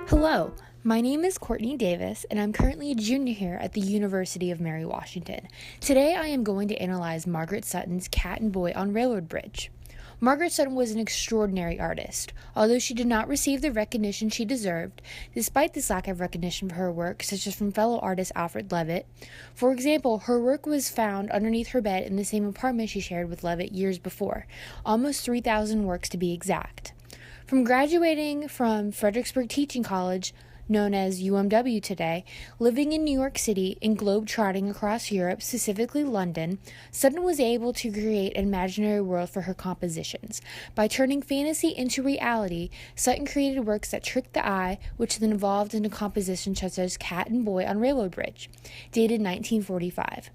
Hello, my name is Courtney Davis, and I'm currently a junior here at the University of Mary Washington. Today I am going to analyze Margaret Sutton's Cat and Boy on Railroad Bridge. Margaret Sutton was an extraordinary artist. Although she did not receive the recognition she deserved, despite this lack of recognition for her work, such as from fellow artist Alfred Levitt. For example, her work was found underneath her bed in the same apartment she shared with Levitt years before, almost 3,000 works to be exact. From graduating from Fredericksburg Teaching College, known as UMW today, living in New York City and globe-trotting across Europe, specifically London, Sutton was able to create an imaginary world for her compositions. By turning fantasy into reality, Sutton created works that tricked the eye, which then evolved into compositions such as Cat and Boy on Railroad Bridge, dated 1945.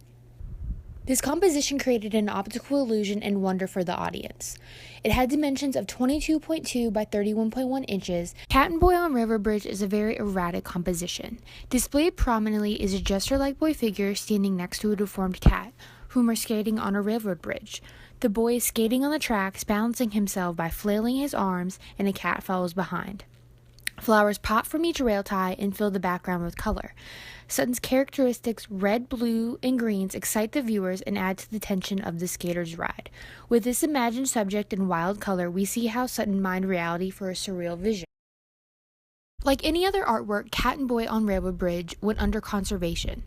This composition created an optical illusion and wonder for the audience. It had dimensions of 22.2 by 31.1 inches. Cat and Boy on Railroad Bridge is a very erratic composition. Displayed prominently is a jester-like boy figure standing next to a deformed cat, whom are skating on a railroad bridge. The boy is skating on the tracks, balancing himself by flailing his arms, and a cat follows behind. Flowers pop from each rail tie and fill the background with color. Sutton's characteristics, red, blue, and greens, excite the viewers and add to the tension of the skater's ride. With this imagined subject in wild color, we see how Sutton mined reality for a surreal vision. Like any other artwork, Cat and Boy on Railroad Bridge went under conservation.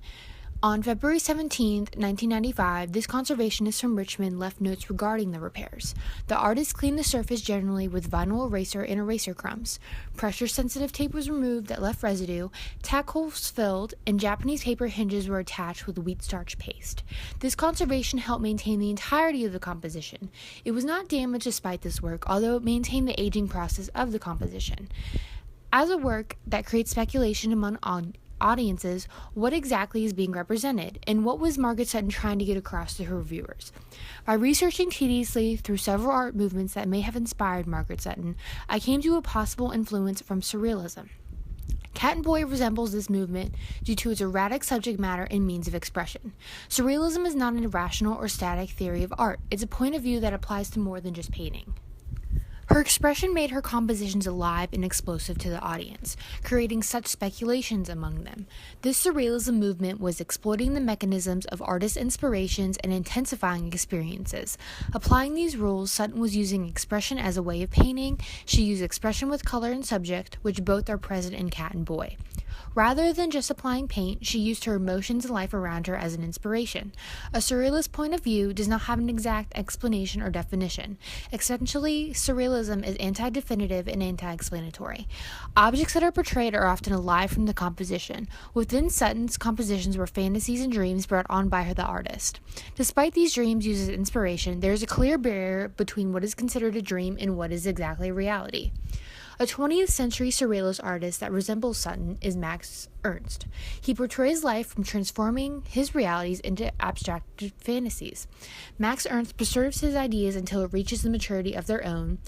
On February 17, 1995, this conservationist from Richmond left notes regarding the repairs. The artist cleaned the surface generally with vinyl eraser and eraser crumbs. Pressure-sensitive tape was removed that left residue, tack holes filled, and Japanese paper hinges were attached with wheat starch paste. This conservation helped maintain the entirety of the composition. It was not damaged despite this work, although it maintained the aging process of the composition. As a work that creates speculation among audiences, what exactly is being represented, and what was Margaret Sutton trying to get across to her viewers? By researching tediously through several art movements that may have inspired Margaret Sutton, I came to a possible influence from Surrealism. Cat and Boy resembles this movement due to its erratic subject matter and means of expression. Surrealism is not an irrational or static theory of art. It's a point of view that applies to more than just painting. Her expression made her compositions alive and explosive to the audience, creating such speculations among them. This surrealism movement was exploiting the mechanisms of artists' inspirations and intensifying experiences. Applying these rules, Sutton was using expression as a way of painting. She used expression with color and subject, which both are present in Cat and Boy. Rather than just applying paint, she used her emotions and life around her as an inspiration. A surrealist point of view does not have an exact explanation or definition. Essentially, surrealism is anti-definitive and anti-explanatory. Objects that are portrayed are often alive from the composition. Within Sutton's compositions were fantasies and dreams brought on by her, the artist. Despite these dreams used as inspiration, there is a clear barrier between what is considered a dream and what is exactly reality. A 20th century surrealist artist that resembles Sutton is Max Ernst. He portrays life from transforming his realities into abstract fantasies. Max Ernst preserves his ideas until it reaches the maturity of their own.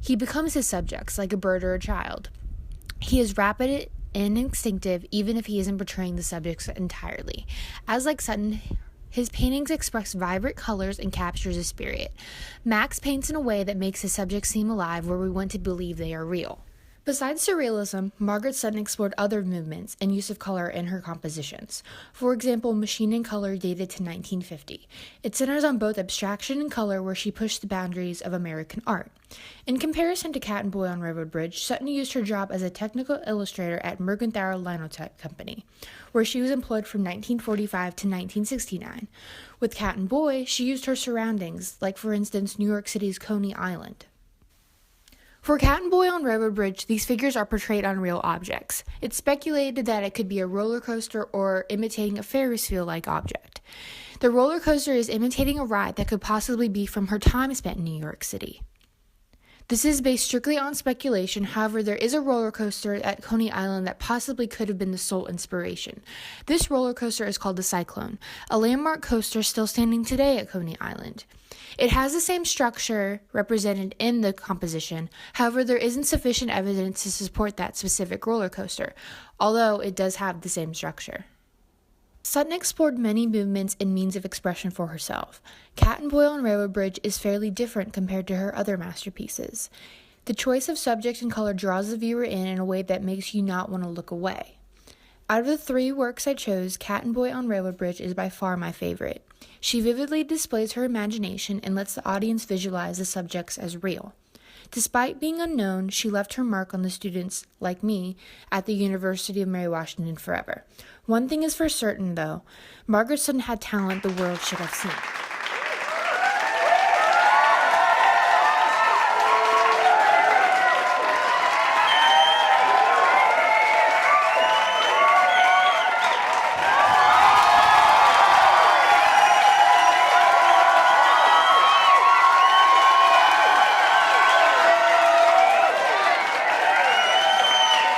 He becomes his subjects, like a bird or a child. He is rapid and instinctive, even if he isn't portraying the subjects entirely. As like Sutton, his paintings express vibrant colors and captures a spirit. Max paints in a way that makes his subjects seem alive, where we want to believe they are real. Besides surrealism, Margaret Sutton explored other movements and use of color in her compositions. For example, Machine and Color, dated to 1950. It centers on both abstraction and color, where she pushed the boundaries of American art. In comparison to Cat and Boy on Railroad Bridge, Sutton used her job as a technical illustrator at Mercantile Linotype Company, where she was employed from 1945 to 1969. With Cat and Boy, she used her surroundings, like for instance New York City's Coney Island. For Cat and Boy on Railroad Bridge, these figures are portrayed on real objects. It's speculated that it could be a roller coaster or imitating a Ferris wheel-like object. The roller coaster is imitating a ride that could possibly be from her time spent in New York City. This is based strictly on speculation. However, there is a roller coaster at Coney Island that possibly could have been the sole inspiration. This roller coaster is called the Cyclone, a landmark coaster still standing today at Coney Island. It has the same structure represented in the composition. However, there isn't sufficient evidence to support that specific roller coaster, although it does have the same structure. Sutton explored many movements and means of expression for herself. Cat and Boy on Railroad Bridge is fairly different compared to her other masterpieces. The choice of subject and color draws the viewer in a way that makes you not want to look away. Out of the 3 works I chose, Cat and Boy on Railroad Bridge is by far my favorite. She vividly displays her imagination and lets the audience visualize the subjects as real. Despite being unknown, she left her mark on the students, like me, at the University of Mary Washington forever. One thing is for certain, though, Margaret Sutton had talent the world should have seen.